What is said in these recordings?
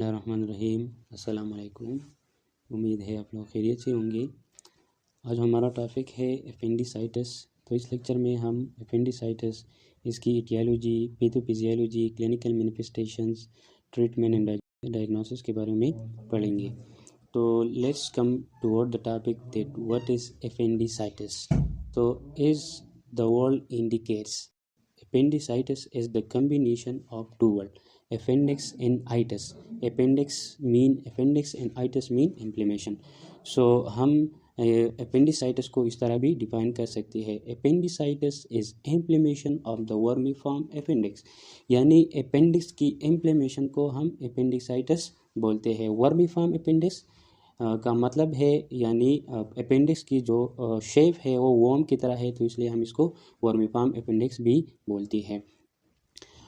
रहीम अस्सलाम वालेकुम। उम्मीद है आप लोग खैरियत से होंगे। आज हमारा टॉपिक है एपेंडिसाइटिस। तो इस लेक्चर में हम एपेंडिसाइटिस, इसकी etiology, pathophysiology, clinical manifestations, treatment and diagnosis के बारे में पढ़ेंगे। तो let's come toward the topic that what is appendicitis. तो as the word indicates, appendicitis is the combination of two words, appendix and itis. Appendix and itis mean inflammation. So हम appendicitis को इस तरह भी डिफाइन कर सकते हैं। appendicitis is inflammation of the vermiform appendix, यानी appendix की inflammation को हम appendicitis बोलते हैं। vermiform appendix का मतलब है यानी अपेंडिक्स की जो शेप है वो वर्म की तरह है, तो इसलिए हम इसको वर्मिफॉर्म अपेंडिक्स भी बोलती है।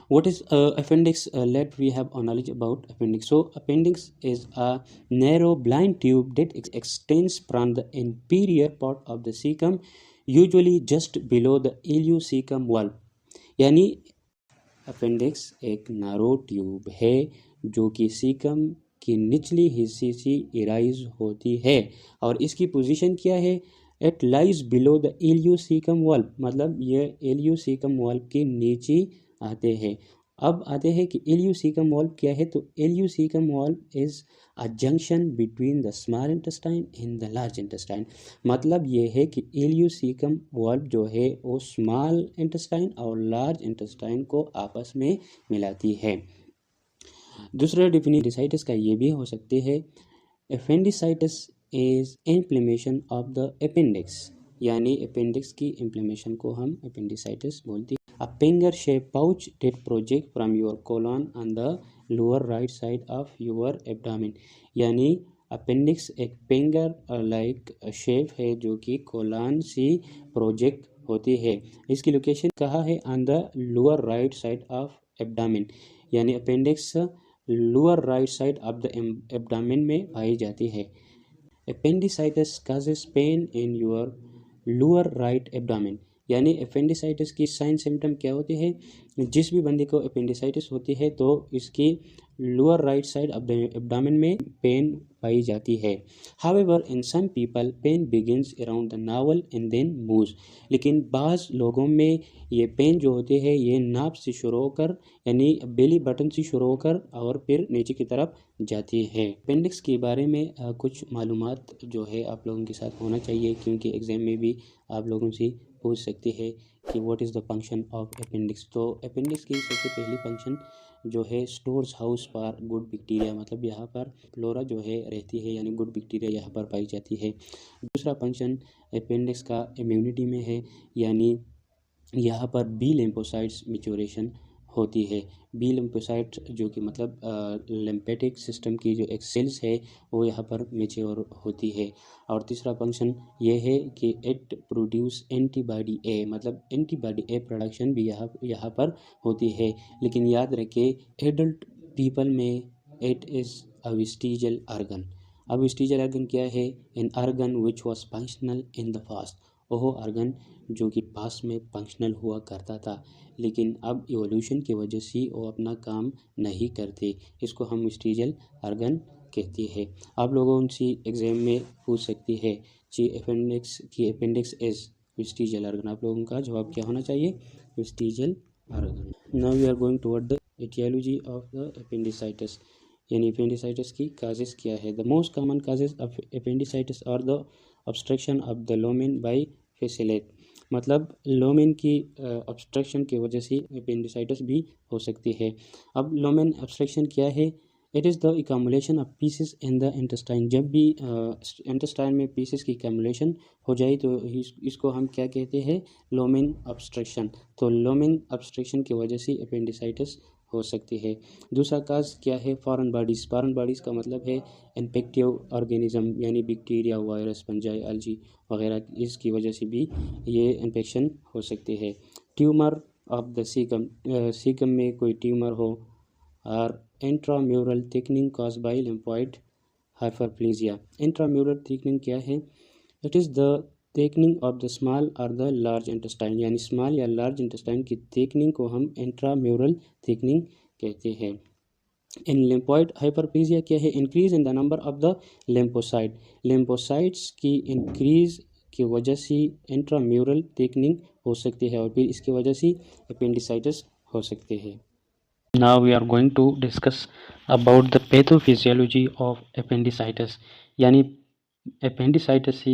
What is appendix? Let we have a knowledge about appendix. So appendix is a narrow blind tube that extends from the inferior part of the cecum, usually just below the ileocecum wall. यानी appendix एक नारो tube है जो कि caecum की निचली हिस्से से इराइज होती है, और इसकी पोजीशन क्या है? It lies below the ileocecum valve, मतलब ये इलियोसीकम वॉल्व के नीचे आते हैं। अब आते हैं कि इलियोसीकम वॉल्व क्या है। तो ileocecum valve is a junction between the small intestine and the large intestine. मतलब ये है कि इलियोसीकम वॉल्व जो है वो स्मॉल इंटेस्टाइन और लार्ज इंटेस्टाइन को आपस में मिलाती है। दूसरा एपेंडिसाइटिस का ये भी हो सकते हैं, appendicitis is inflammation of the appendix, यानी अपेंडिक्स की इन्फ्लेमेशन को हम एपेंडिसाइटिस बोलते हैं। A finger shape pouch that project from your colon on the lower right side of your abdomen, यानी अपेंडिक्स एक फिंगर लाइक शेप है जो कि कोलन से प्रोजेक्ट होती है। इसकी लोकेशन कहाँ है? On the lower right side of abdomen, यानी appendix lower right side of the abdomen में पाई जाती है। Appendicitis causes pain in your lower right abdomen, यानी एपेंडिसाइटिस की साइन सिम्टम क्या होती है? जिस भी बंदे को एपेंडिसाइटिस होती है तो इसकी lower right side of the abdomen में पेन पाई जाती है। However in some people pain begins around the navel and then moves, लेकिन बाज़ लोगों में ये पेन जो होते हैं ये नाभ से शुरू होकर यानी बेली बटन से शुरू होकर और फिर नीचे की तरफ जाती है। अपेंडिक्स के बारे में कुछ मालूमात जो है आप लोगों के साथ होना चाहिए, क्योंकि एग्ज़ाम में भी आप लोगों से पूछ सकते हैं कि what is the function of appendix. तो अपेंडिक्स की सबसे पहली फंक्शन जो है stores house for good bacteria, मतलब यहाँ पर फ्लोरा जो है रहती है, यानी गुड बैक्टीरिया यहाँ पर पाई जाती है। दूसरा फंक्शन अपेंडिक्स का इम्यूनिटी में है, यानी यहाँ पर बी लिम्फोसाइट्स मैच्योरेशन होती है। बी लिम्फोसाइट जो कि मतलब लिम्फेटिक सिस्टम की जो एक सेल्स है वो यहाँ पर मैच्योर होती है। और तीसरा फंक्शन ये है कि इट प्रोड्यूस एंटीबॉडी ए, मतलब एंटीबॉडी ए प्रोडक्शन भी यहाँ पर होती है। लेकिन याद रखिए एडल्ट पीपल में it is a vestigial organ. अब वेस्टिजियल ऑर्गन क्या है? An organ which was functional in the past, वो ऑर्गन जो कि पास में फंक्शनल हुआ करता था, लेकिन अब इवोल्यूशन की वजह से वो अपना काम नहीं करते। इसको हम वेस्टिजियल ऑर्गन कहते हैं। आप लोगों उनसे एग्जाम में पूछ सकती है कि अपेंडिक्स इज वेस्टिजियल ऑर्गन, आप लोगों का जवाब क्या होना चाहिए? Vestigial organ. Now we are going toward the etiology of the appendicitis, यानी अपेंडिसाइटिस की काजेस क्या है। The most common causes of appendicitis are the obstruction of the lumen by fecalith, मतलब लुमेन की ऑब्स्ट्रक्शन की वजह से अपेंडिसाइटिस भी हो सकती है। अब लुमेन ऑब्स्ट्रक्शन क्या है? It is the accumulation of pieces in the intestine. जब भी इंटेस्टाइन में पीसेस की इकम्युलेशन हो जाए तो इसको हम क्या कहते हैं? Lumen obstruction. तो लुमेन ऑब्स्ट्रक्शन की वजह से अपेंडिसाइटिस हो सकती है। दूसरा काज क्या है? Foreign bodies. फॉरेन बॉडीज़ का मतलब है इन्फेक्टिव ऑर्गेनिज्म, यानी बैक्टीरिया, वायरस, फंजाई, एल्गी वगैरह, इसकी वजह से भी ये इन्फेक्शन हो सकती है। ट्यूमर ऑफ द सीकम में कोई ट्यूमर हो, और intramural thickening cause by lymphoid hyperplasia. Intramural thickening क्या है? It is the thickening of the small और द लार्ज इंटेस्टाइन, यानी स्मॉल या लार्ज इंटेस्टाइन की थिकनिंग को हम इंट्राम्यूरल थिकनिंग कहते हैं। इन लिम्फोइड हाइपरप्लेजिया क्या है, increase in the number of the lymphocyte, lymphocytes की इंक्रीज की वजह से इंट्राम्यूरल थिकनिंग हो सकती है और फिर इसकी वजह से अपेंडिसाइटिस हो सकते हैं। Now we are going to discuss about the pathophysiology of appendicitis, यानी अपेंडिसाइटिस से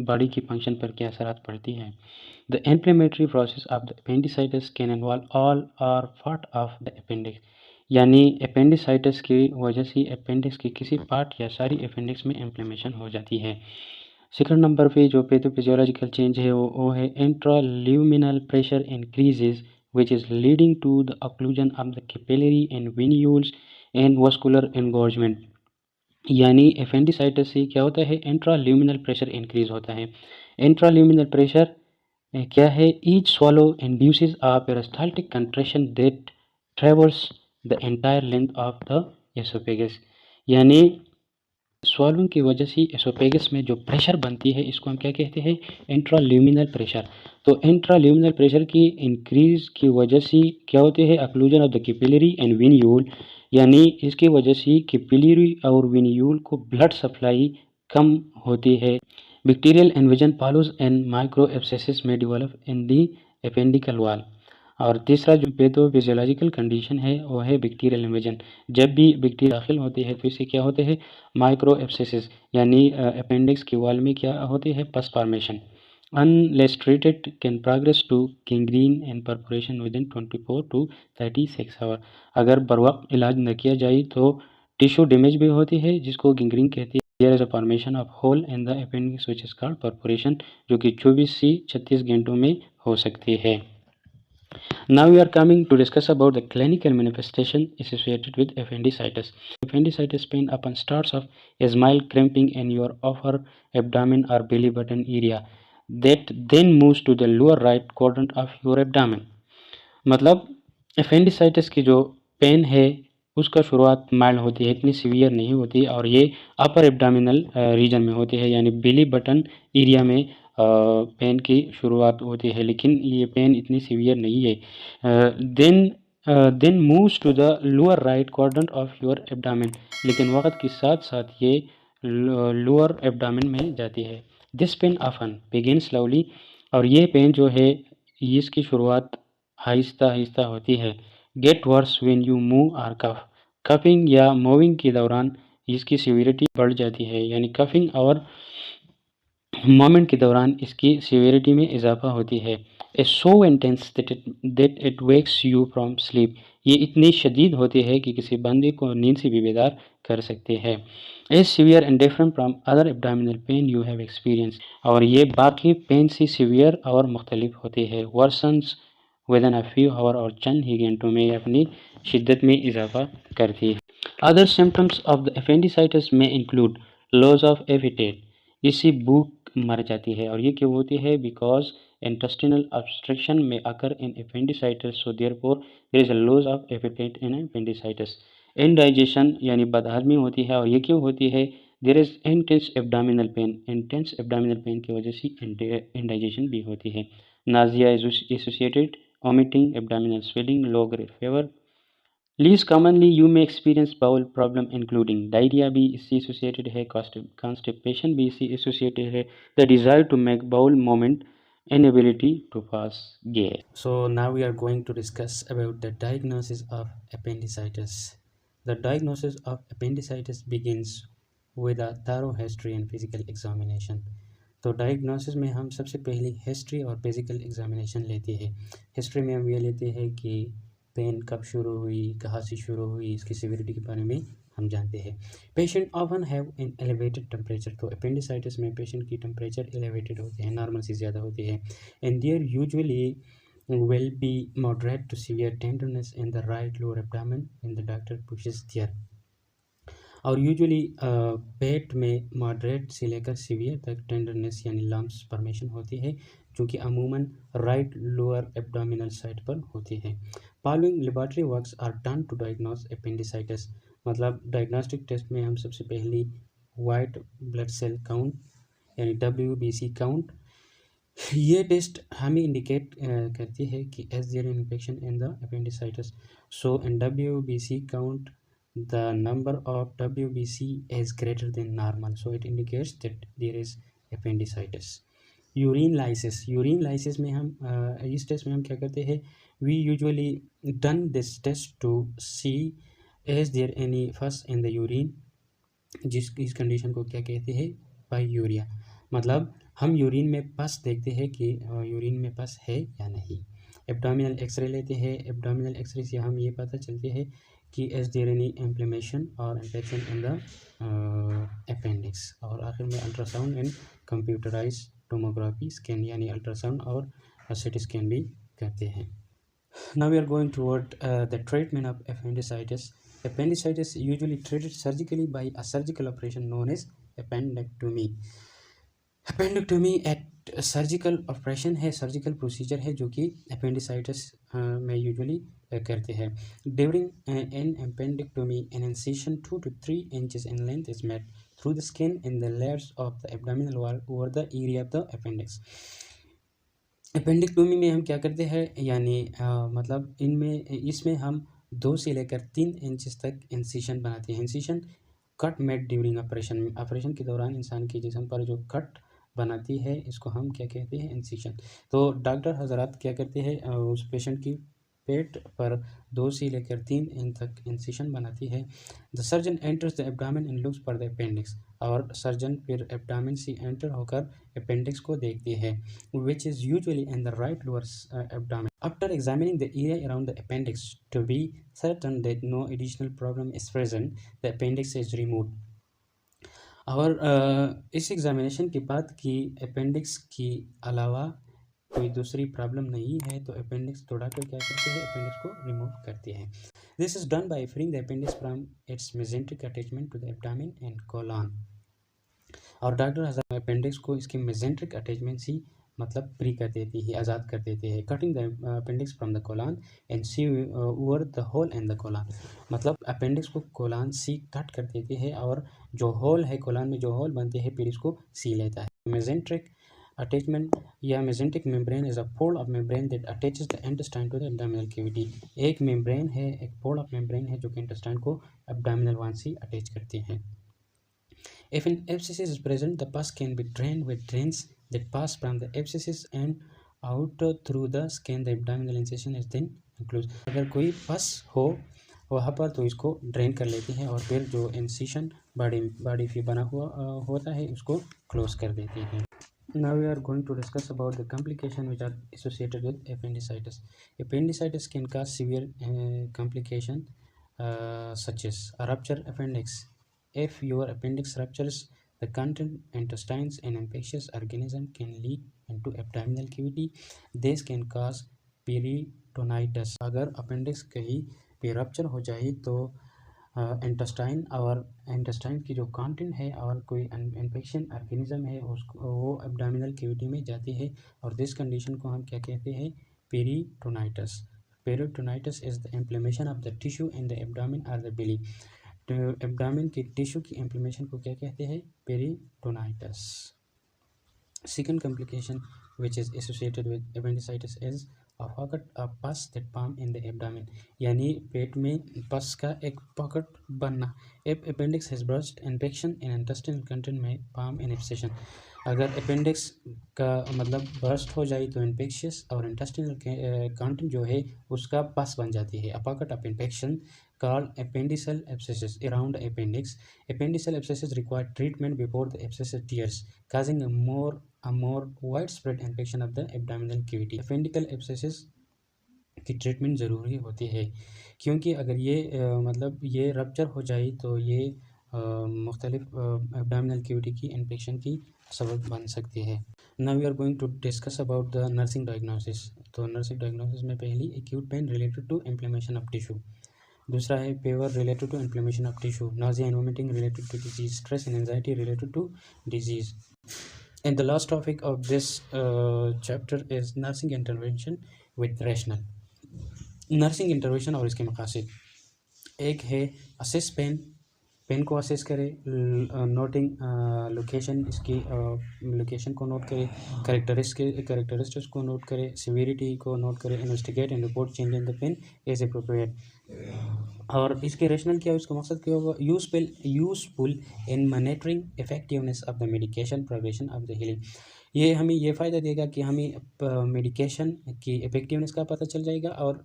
बॉडी की फंक्शन पर क्या असरात पड़ती हैं। The inflammatory process of the appendicitis can involve all और पार्ट ऑफ द अपेंडिक्स, यानी अपेंडिसाइटिस की वजह से अपेंडिक्स के किसी पार्ट या सारी अपेंडिक्स में इन्फ्लेमेशन हो जाती है। सेकंड नंबर पे जो पैथोफिजियोलॉजिकल चेंज है वो है intraluminal pressure increases which is leading to the occlusion of the capillary and venules and vascular engorgement, यानी एपेंडिसाइटिस से क्या होता है, इंट्राल्यूमिनल प्रेशर इंक्रीज होता है। इंट्राल्यूमिनल प्रेशर क्या है, each swallow induces a peristaltic contraction that traverse the entire length of the esophagus, यानी स्वॉलिंग की वजह से एसोफेगस में जो प्रेशर बनती है इसको हम क्या कहते हैं, इंट्राल्यूमिनल प्रेशर। तो इंट्राल्यूमिनल प्रेशर की इंक्रीज की वजह से क्या होते हैं, occlusion of the capillary and venule, यानी इसकी वजह से कैपिलरी और वेन्यूल को ब्लड सप्लाई कम होती है। Bacterial invasion follows and micro abscesses में डेवलप इन दी एपेंडिकल वॉल। और तीसरा जो पैथोफिजियोलॉजिकल कंडीशन है वो है बैक्टीरियल इन्वेजन। जब भी बैक्टीरिया दाखिल होते हैं तो इससे क्या होते हैं, माइक्रो एब्सेसिस, यानी अपेंडिक्स की वॉल में क्या होती है, pus formation. Unless treated can progress to gangrene and perforation within 24 to 36 hours। अगर बर वक्त इलाज न किया जाए तो टिश्यू डैमेज भी होती है जिसको गैंग्रीन कहती है। There is a formation of hole in the appendix which is called perforation, जो कि 24 से 36 घंटों में हो सकती है। Now we are coming to discuss about the clinical manifestation associated with appendicitis. Appendicitis pain often starts off as mild cramping in your upper abdomen or belly button area that then moves to the lower right quadrant of your abdomen। मतलब appendicitis की जो pen है उसका शुरुआत mild होती है, इतनी severe नहीं होती और ये अपर एब्डामिनल रीजन में होती है, यानी बेली बटन एरिया में पेन की शुरुआत होती है, लेकिन ये पेन इतनी सीवियर नहीं है। Then moves to the lower right quadrant of your abdomen, लेकिन वक्त के साथ साथ ये लोअर एब्डामिन में जाती है। This pain often begin slowly, और ये पेन जो है इसकी शुरुआत आहिस्ता आहिस्ता होती है। Get worse when you move और कफ, कफिंग या मूविंग के दौरान इसकी सीवियरिटी बढ़ जाती है, यानी कफिंग और मोमेंट के दौरान इसकी सीवियरिटी में इजाफा होती है। A so intense that it wakes you from sleep, ये इतनी शदीद होती है कि किसी बंदे को नींद से भी बेदार कर सकते हैं। ए severe and different from other abdominal pain you have experience, और ये बाकी पेन से सीवियर और मुख्तलिफ होती है। Worsens within a few hour, और चंद ही घंटों में अपनी शिद्दत में इजाफा करती है। Other symptoms of the appendicitis में इंक्लूड लॉस ऑफ एपेटाइट, इससे भूख मर जाती है, और ये क्यों होती है, बिकॉज इंटेस्टिनल ऑब्स्ट्रक्शन में occur in appendicitis, so therefore there is a loss of appetite in appendicitis. Indigestion यानी बदहजमी होती है, और ये क्यों होती है, there is intense abdominal pain, intense abdominal pain की वजह से इनडाइजेशन भी होती है। Nausea associated vomiting, abdominal swelling, low grade fever. Least commonly you may experience bowel problem including diarrhea भी इससे associated है, constipation भी इससे associated है, the desire to make bowel movement, inability to pass gas। So now we are going to discuss about the diagnosis of appendicitis. The diagnosis of appendicitis begins with a thorough history and physical examination। तो diagnosis में हम सबसे पहले history और physical examination लेते हैं। History में हम ये लेते हैं कि पेन कब शुरू हुई, कहाँ से शुरू हुई, इसकी सिवियरिटी के बारे में हम जानते हैं। Patient often have an elevated temperature, तो अपेंडिसाइटिस में पेशेंट की टेम्परेचर एलिवेटेड होते हैं, नॉर्मल से ज़्यादा होती है। And there usually will be moderate to severe tenderness in the right lower abdomen when the doctor pushes there। और यूजुअली पेट में मॉडरेट से लेकर सीवियर तक टेंडरनेस यानी लम्प्स फॉर्मेशन होती है, जो कि अमूमन राइट लोअर एब्डोमिनल साइड पर होती है। Following laboratory works are done to diagnose appendicitis, मतलब डायग्नोस्टिक टेस्ट में हम सबसे पहले वाइट ब्लड सेल काउंट यानी WBC काउंट, ये टेस्ट हमें इंडिकेट करती है कि is there infection in the appendicitis. So in WBC count the number of WBC is greater than normal, so it indicates that there is appendicitis. Urinalysis में हम इस test में हम क्या करते हैं, we usually done this test to see is there any pus in the urine, इस condition को क्या कहते हैं, पायूरिया। मतलब हम यूरिन में पस देखते हैं कि यूरिन में पस है या नहीं। एब्डोमिनल एक्सरे लेते हैं, एब्डोमिनल एक्सरे से हम ये पता चलते हैं कि इज देयर एनी इन्फ्लेमेशन और इन्फेक्शन इन द अपेंडिक्स। और आखिर में ultrasound and computerized tomography scan यानी अल्ट्रासाउंड और सीटी स्कैन भी करते हैं। Now we are going toward the treatment of appendicitis. Appendicitis is usually treated surgically by a surgical operation known as appendectomy. Appendectomy एक surgical operation है, surgical procedure है जो कि अपेंडिसाइटिस में यूजुअली करते हैं। During an appendectomy an incision 2 to 3 inches in length is made through the skin in the layers of the abdominal wall over the area of the appendix. अपेंडिक्टोमी में हम क्या करते हैं, यानी मतलब इसमें हम 2 से लेकर 3 इंचेस तक इंसिशन बनाते हैं। Incision cut made during operation के दौरान इंसान के जिस्म पर जो कट बनाती है इसको हम क्या कहते हैं, इंसिशन। तो डॉक्टर हजरात क्या करते हैं, उस पेशेंट की पेट पर 2 से लेकर 3 इंच तक इंसिशन बनाती है। The surgeon enters the abdomen and looks for the appendix, और सर्जन फिर एब्डामिन से एंटर होकर अपेंडिक्स को देखती है, which is usually in the right lower abdomen. After examining the area around the appendix to be certain that no additional problem is present, the appendix is removed. और इस examination के बाद कि appendix के अलावा कोई दूसरी प्रॉब्लम नहीं है तो अपेंडिक्स तो डॉक्टर क्या करते हैं, अपेंडिक्स को रिमूव करते हैं। This is done by freeing the appendix from its mesenteric attachment to the abdomen and colon. और डॉक्टर अपेंडिक्स को इसके मेसेंट्रिक अटैचमेंट से मतलब फ्री कर देती है, आज़ाद कर देते हैं। Cutting the appendix from the colon and sew over the hole in the colon, मतलब अपेंडिक्स को कोलन सी कट कर देते हैं और जो होल है कोलन में जो होल बनते हैं फिर इसको सी लेता है। मेसेंट्रिक अटैचमेंट या mesenteric membrane is a fold of membrane that attaches the intestine to the abdominal cavity. एक मेम्ब्रेन है, एक फोल्ड ऑफ मेम्ब्रेन है जो कि इंटेस्टाइन को एब्डोमिनल वॉल से अटैच करते हैं। If an abscess is present, the pus can be drained with drains that pass from the abscesses and out through the skin. The abdominal incision is then closed. अगर कोई पस हो वहाँ पर तो इसको ड्रेन कर लेते हैं और फिर जो इंसिशन बॉडी से बना हुआ होता है उसको क्लोज कर देते हैं। Now we are going to discuss about the complications which are associated with appendicitis. Appendicitis can cause severe complications such as a rupture appendix. If your appendix ruptures, the content, intestines, and infectious organism can leak into abdominal cavity. This can cause peritonitis. अगर appendix कहीं पे rupture हो जाए तो intestine और intestine की जो content है और कोई इन्फेक्शन ऑर्गेनिज्म है उसको वो एब्डोमिनल कैविटी में जाती है और दिस कंडीशन को हम क्या कहते हैं, peritonitis. Peritonitis is the inflammation of the tissue in the abdomen और द बेली। तो एब्डोमिन की टिश्यू की इन्फ्लेमेशन को क्या कहते हैं, peritonitis. Second complication which is associated with appendicitis is a pocket of pus that form in the abdomen, यानी पेट में पस का एक पॉकेट बनना। If appendix has burst, infection in intestinal content may form an abscession. अगर appendix का मतलब burst हो जाए तो इन्फेक्शियस और इंटेस्टिनल कंटेंट जो है उसका पस बन जाती है। A pocket of infection called appendiceal abscesses around the appendix. Appendiceal abscesses require treatment before the abscess tears, causing a more widespread infection of the abdominal cavity. Appendiceal abscesses की treatment ज़रूरी होती है क्योंकि अगर ये मतलब ये रप्चर हो जाए तो ये मुख्तलिफ एब्डोमिनल कैविटी की इन्फेक्शन की सबब बन सकती है। Now we are going to discuss about the nursing diagnosis. तो नर्सिंग डायग्नोसिस में पहली acute pain related to inflammation of tissue, दूसरा है fever related to inflammation of tissue, nausea and vomiting related to disease, stress and anxiety related to disease. And the last topic of this chapter is nursing intervention with rational. Nursing intervention और इसके मकासद, एक है assess pen को assess करे, noting location, इसकी location को note करे, characteristics को नोट करे, सिवियरिटी को नोट करे, investigate and report change in the pain age appropriate. और इसके रेशनल क्या है, उसका मकसद क्या होगा, useful in monitoring effectiveness of the medication progression of the healing. ये हमें ये फ़ायदा देगा कि हमें मेडिकेशन की इफेक्टिवनेस का पता चल जाएगा और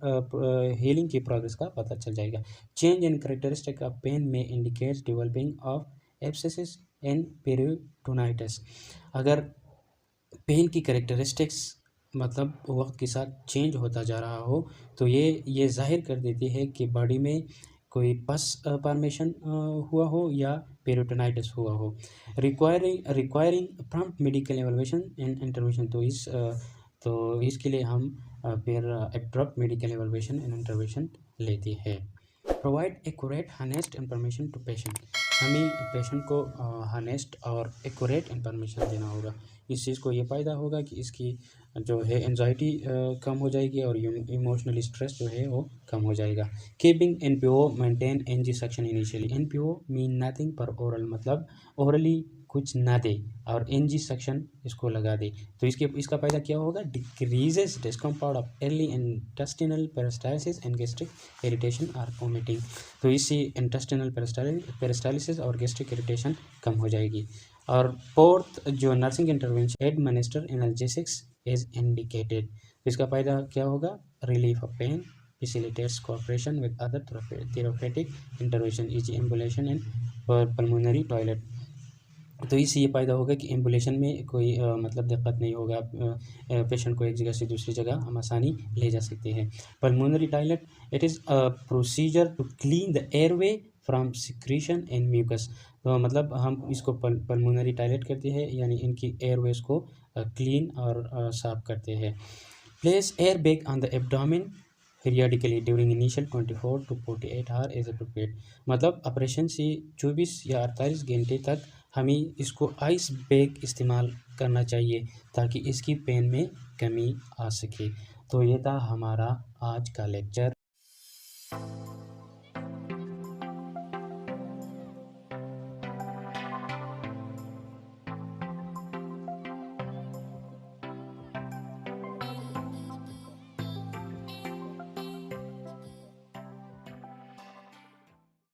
हीलिंग की प्रोग्रेस का पता चल जाएगा। Change in characteristic of pain में indicates developing of abscess and peritonitis. अगर पेन की करेक्टरिस्टिक्स मतलब वक्त के साथ चेंज होता जा रहा हो तो ये जाहिर कर देती है कि बॉडी में कोई पस फॉर्मेशन हुआ हो या पेरिटोनाइटिस हुआ हो। Requiring prompt medical evaluation and intervention. तो इसके लिए हम फिर abrupt medical evaluation and intervention लेते हैं। Provide accurate honest information to patient. हमें पेशेंट को हानेस्ट और एक्यूरेट इंफॉर्मेशन देना होगा। इस चीज़ को ये फ़ायदा होगा कि इसकी जो है एंजाइटी कम हो जाएगी और इमोशनल स्ट्रेस जो है वो कम हो जाएगा। Keeping NPO maintain NG section initially. NPO mean nothing per oral, मतलब ओरली कुछ ना दे और एनजी सेक्शन इसको लगा दे तो इसका फ़ायदा क्या होगा, decreases discomfort of early intestinal peristalsis and gastric irritation और वोमिटिंग। तो इससे इंटेस्टिनल पेरिस्टालिसिस और गैस्ट्रिक इरिटेशन कम हो जाएगी। और फोर्थ जो nursing intervention, administer analgesics is indicated. तो इसका फ़ायदा क्या होगा, relief of pain, facilitates cooperation with other therapeutic intervention e.g. ambulation and pulmonary toilet। तो इससे ये फ़ायदा होगा कि एम्बुलेशन में कोई मतलब दिक्कत नहीं होगा, पेशेंट को एक जगह से दूसरी जगह हम आसानी ले जा सकते हैं। Pulmonary toilet, it is a procedure to clean the airway from secretion and mucus. तो मतलब हम इसको पल्मोनरी टॉयलेट करते हैं, यानी इनकी एयरवेज को क्लीन और साफ करते हैं। Place air bag on the abdomen periodically during initial 24 to 48 hour as appropriate. मतलब ऑपरेशन से 24 या 48 घंटे तक हमें इसको आइस बैग इस्तेमाल करना चाहिए ताकि इसकी पेन में कमी आ सके। तो ये था हमारा आज का लेक्चर।